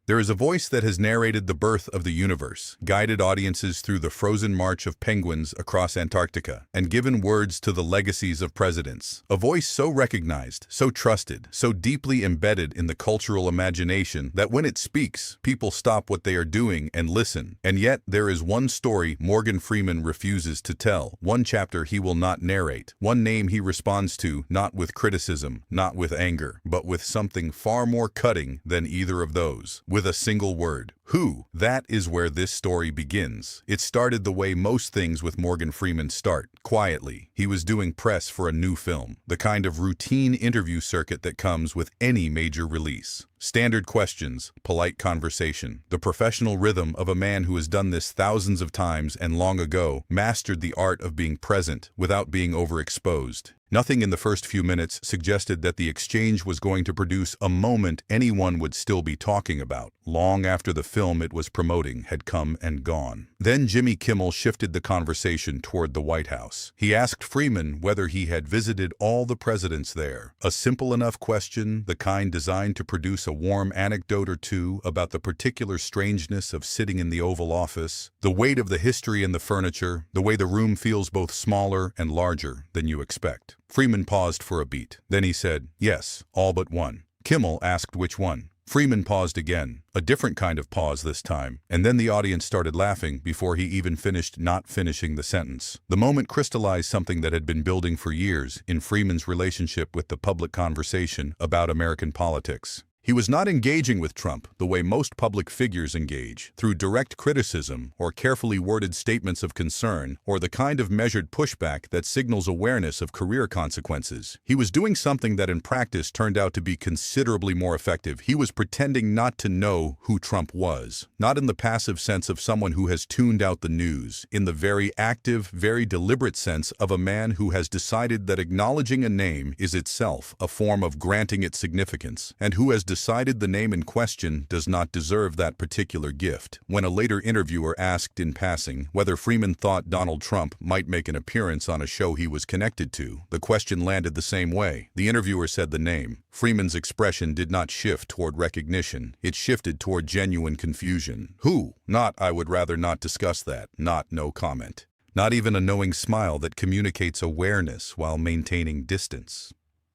There is a voice that has narrated the birth of the universe, guided audiences through the frozen march of penguins across Antarctica, and given words to the legacies of presidents. A voice so recognized, so trusted, so deeply embedded in the cultural imagination that when it speaks, people stop what they are doing and listen. And yet, there is one story Morgan Freeman refuses to tell, one chapter he will not narrate, one name he responds to not with criticism, not with anger, but with something far more cutting than either of those. With a single word. Who? That is where this story begins. It started the way most things with Morgan Freeman start, quietly. He was doing press for a new film, the kind of routine interview circuit that comes with any major release. Standard questions, polite conversation, the professional rhythm of a man who has done this thousands of times and long ago mastered the art of being present without being overexposed. Nothing in the first few minutes suggested that the exchange was going to produce a moment anyone would still be talking about, long after the film it was promoting had come and gone. Then Jimmy Kimmel shifted the conversation toward the White House. He asked Freeman whether he had visited all the presidents there. A simple enough question, the kind designed to produce a warm anecdote or two about the particular strangeness of sitting in the Oval Office, the weight of the history in the furniture, the way the room feels both smaller and larger than you expect. Freeman paused for a beat. Then he said, "Yes, all but one." Kimmel asked which one. Freeman paused again, a different kind of pause this time, and then the audience started laughing before he even finished not finishing the sentence. The moment crystallized something that had been building for years in Freeman's relationship with the public conversation about American politics. He was not engaging with Trump the way most public figures engage, through direct criticism or carefully worded statements of concern or the kind of measured pushback that signals awareness of career consequences. He was doing something that in practice turned out to be considerably more effective. He was pretending not to know who Trump was, not in the passive sense of someone who has tuned out the news, in the very active, very deliberate sense of a man who has decided that acknowledging a name is itself a form of granting it significance, and who has decided the name in question does not deserve that particular gift. When a later interviewer asked in passing whether Freeman thought Donald Trump might make an appearance on a show he was connected to, the question landed the same way. The interviewer said the name. Freeman's expression did not shift toward recognition. It shifted toward genuine confusion. Who? Not "I would rather not discuss that." Not "no comment." Not even a knowing smile that communicates awareness while maintaining distance.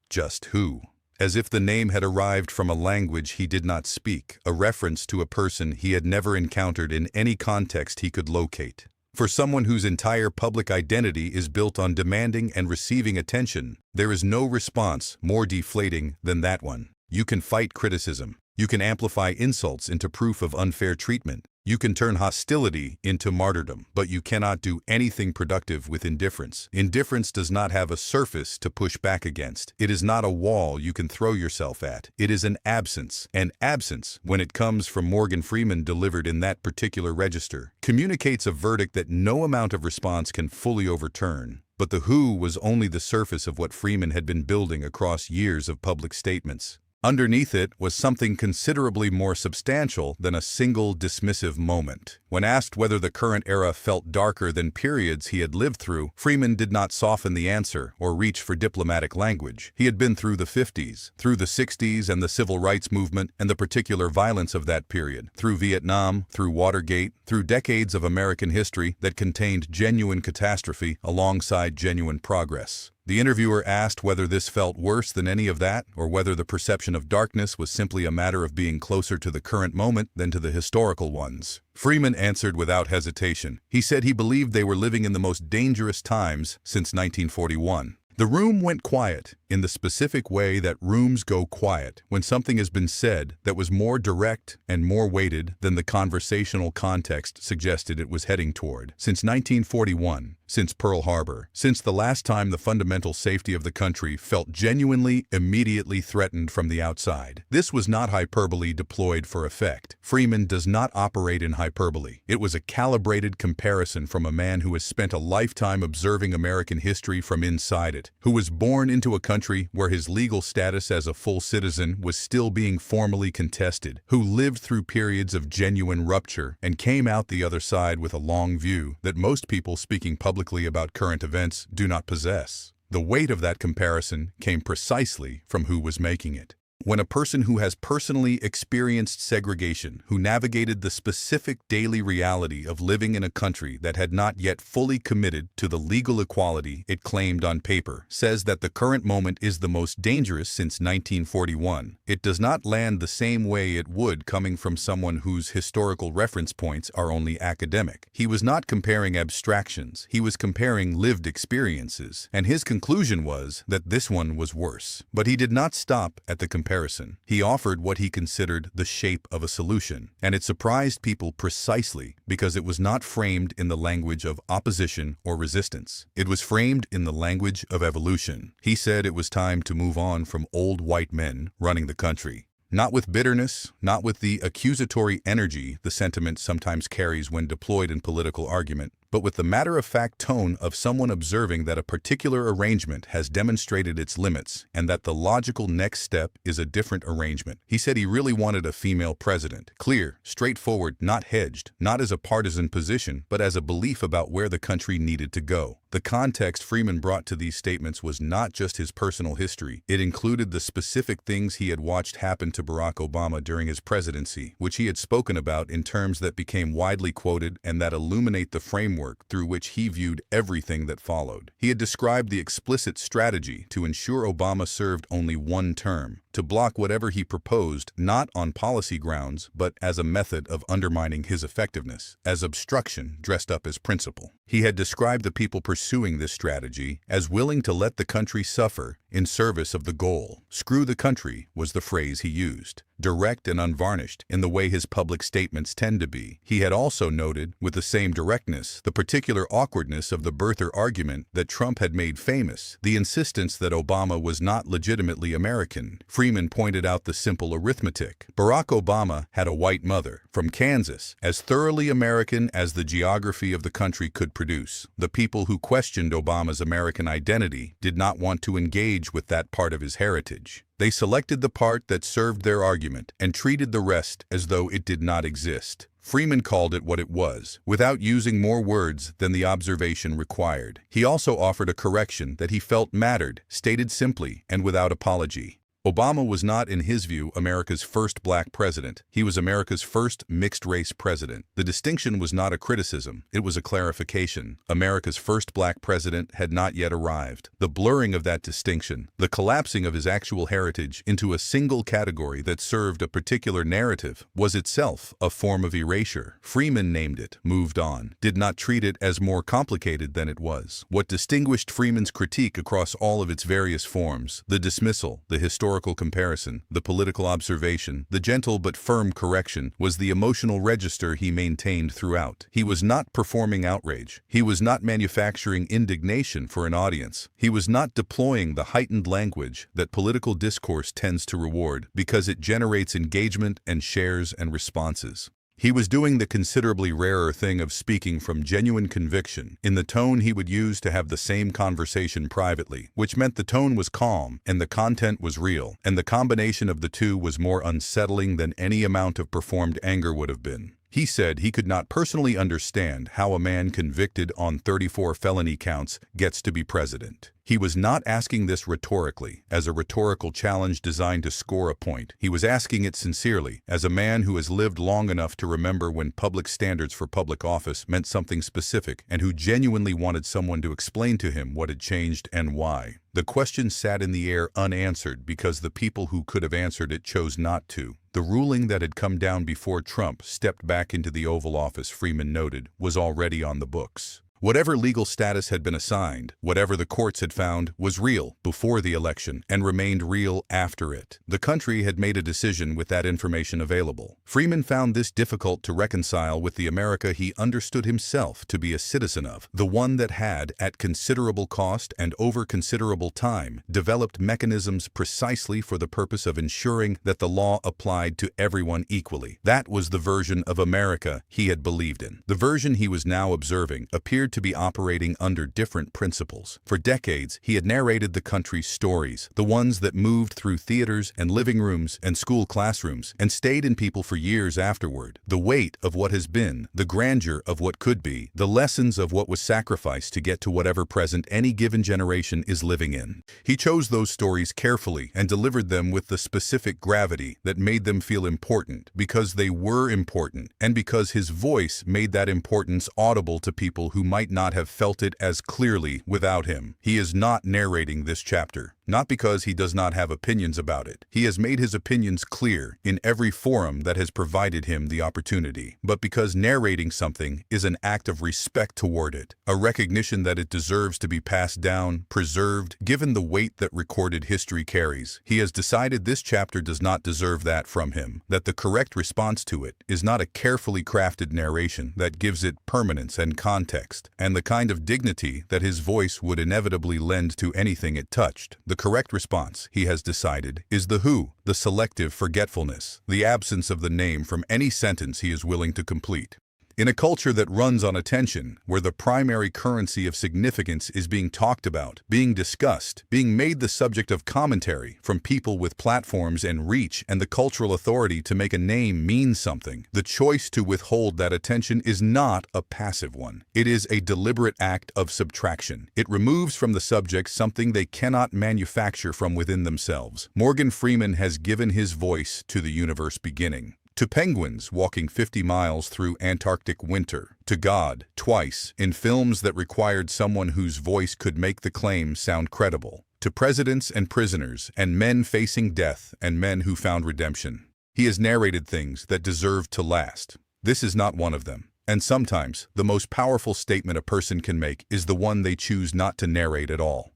Just who? As if the name had arrived from a language he did not speak, a reference to a person he had never encountered in any context he could locate. For someone whose entire public identity is built on demanding and receiving attention, there is no response more deflating than that one. You can fight criticism. You can amplify insults into proof of unfair treatment. You can turn hostility into martyrdom, but you cannot do anything productive with indifference. Indifference does not have a surface to push back against. It is not a wall you can throw yourself at. It is an absence. And absence, when it comes from Morgan Freeman delivered in that particular register, communicates a verdict that no amount of response can fully overturn. But the who was only the surface of what Freeman had been building across years of public statements. Underneath it was something considerably more substantial than a single dismissive moment. When asked whether the current era felt darker than periods he had lived through, Freeman did not soften the answer or reach for diplomatic language. He had been through the 50s, through the 60s and the civil rights movement and the particular violence of that period, through Vietnam, through Watergate, through decades of American history that contained genuine catastrophe alongside genuine progress. The interviewer asked whether this felt worse than any of that, or whether the perception of darkness was simply a matter of being closer to the current moment than to the historical ones. Freeman answered without hesitation. He said he believed they were living in the most dangerous times since 1941. The room went quiet, in the specific way that rooms go quiet when something has been said that was more direct and more weighted than the conversational context suggested it was heading toward. Since 1941, since Pearl Harbor, since the last time the fundamental safety of the country felt genuinely, immediately threatened from the outside. This was not hyperbole deployed for effect. Freeman does not operate in hyperbole. It was a calibrated comparison from a man who has spent a lifetime observing American history from inside it, who was born into a country where his legal status as a full citizen was still being formally contested, who lived through periods of genuine rupture and came out the other side with a long view that most people speaking publicly about current events do not possess. The weight of that comparison came precisely from who was making it. When a person who has personally experienced segregation, who navigated the specific daily reality of living in a country that had not yet fully committed to the legal equality it claimed on paper, says that the current moment is the most dangerous since 1941, it does not land the same way it would coming from someone whose historical reference points are only academic. He was not comparing abstractions, he was comparing lived experiences, and his conclusion was that this one was worse. But he did not stop at the comparison. He offered what he considered the shape of a solution, and it surprised people precisely because it was not framed in the language of opposition or resistance. It was framed in the language of evolution. He said it was time to move on from old white men running the country. Not with bitterness, not with the accusatory energy the sentiment sometimes carries when deployed in political argument, but with the matter-of-fact tone of someone observing that a particular arrangement has demonstrated its limits and that the logical next step is a different arrangement. He said he really wanted a female president, clear, straightforward, not hedged, not as a partisan position, but as a belief about where the country needed to go. The context Freeman brought to these statements was not just his personal history. It included the specific things he had watched happen to Barack Obama during his presidency, which he had spoken about in terms that became widely quoted and that illuminate the framework through which he viewed everything that followed. He had described the explicit strategy to ensure Obama served only one term, to block whatever he proposed not on policy grounds but as a method of undermining his effectiveness, as obstruction dressed up as principle. He had described the people pursuing this strategy as willing to let the country suffer in service of the goal. Screw the country was the phrase he used, direct and unvarnished in the way his public statements tend to be. He had also noted, with the same directness, the particular awkwardness of the birther argument that Trump had made famous, the insistence that Obama was not legitimately American. Freeman pointed out the simple arithmetic. Barack Obama had a white mother, from Kansas, as thoroughly American as the geography of the country could produce. The people who questioned Obama's American identity did not want to engage with that part of his heritage. They selected the part that served their argument and treated the rest as though it did not exist. Freeman called it what it was, without using more words than the observation required. He also offered a correction that he felt mattered, stated simply and without apology. Obama was not, in his view, America's first black president. He was America's first mixed-race president. The distinction was not a criticism, it was a clarification. America's first black president had not yet arrived. The blurring of that distinction, the collapsing of his actual heritage into a single category that served a particular narrative, was itself a form of erasure. Freeman named it, moved on, did not treat it as more complicated than it was. What distinguished Freeman's critique across all of its various forms, the dismissal, the historical comparison, the political observation, the gentle but firm correction, was the emotional register he maintained throughout. He was not performing outrage. He was not manufacturing indignation for an audience. He was not deploying the heightened language that political discourse tends to reward because it generates engagement and shares and responses. He was doing the considerably rarer thing of speaking from genuine conviction, in the tone he would use to have the same conversation privately, which meant the tone was calm and the content was real, and the combination of the two was more unsettling than any amount of performed anger would have been. He said he could not personally understand how a man convicted on 34 felony counts gets to be president. He was not asking this rhetorically, as a rhetorical challenge designed to score a point. He was asking it sincerely, as a man who has lived long enough to remember when public standards for public office meant something specific and who genuinely wanted someone to explain to him what had changed and why. The question sat in the air unanswered because the people who could have answered it chose not to. The ruling that had come down before Trump stepped back into the Oval Office, Freeman noted, was already on the books. Whatever legal status had been assigned, whatever the courts had found, was real before the election and remained real after it. The country had made a decision with that information available. Freeman found this difficult to reconcile with the America he understood himself to be a citizen of, the one that had, at considerable cost and over considerable time, developed mechanisms precisely for the purpose of ensuring that the law applied to everyone equally. That was the version of America he had believed in. The version he was now observing appeared to be operating under different principles. For decades, he had narrated the country's stories, the ones that moved through theaters and living rooms and school classrooms, and stayed in people for years afterward. The weight of what has been, the grandeur of what could be, the lessons of what was sacrificed to get to whatever present any given generation is living in. He chose those stories carefully and delivered them with the specific gravity that made them feel important because they were important, and because his voice made that importance audible to people who might not have felt it as clearly without him. He is not narrating this chapter, not because he does not have opinions about it. He has made his opinions clear in every forum that has provided him the opportunity, but because narrating something is an act of respect toward it, a recognition that it deserves to be passed down, preserved, given the weight that recorded history carries. He has decided this chapter does not deserve that from him, that the correct response to it is not a carefully crafted narration that gives it permanence and context, and the kind of dignity that his voice would inevitably lend to anything it touched. The correct response, he has decided, is the who, the selective forgetfulness, the absence of the name from any sentence he is willing to complete. In a culture that runs on attention, where the primary currency of significance is being talked about, being discussed, being made the subject of commentary from people with platforms and reach and the cultural authority to make a name mean something, the choice to withhold that attention is not a passive one. It is a deliberate act of subtraction. It removes from the subject something they cannot manufacture from within themselves. Morgan Freeman has given his voice to the universe beginning. To penguins walking 50 miles through Antarctic winter. To God, twice, in films that required someone whose voice could make the claim sound credible. To presidents and prisoners, and men facing death, and men who found redemption. He has narrated things that deserve to last. This is not one of them. And sometimes, the most powerful statement a person can make is the one they choose not to narrate at all.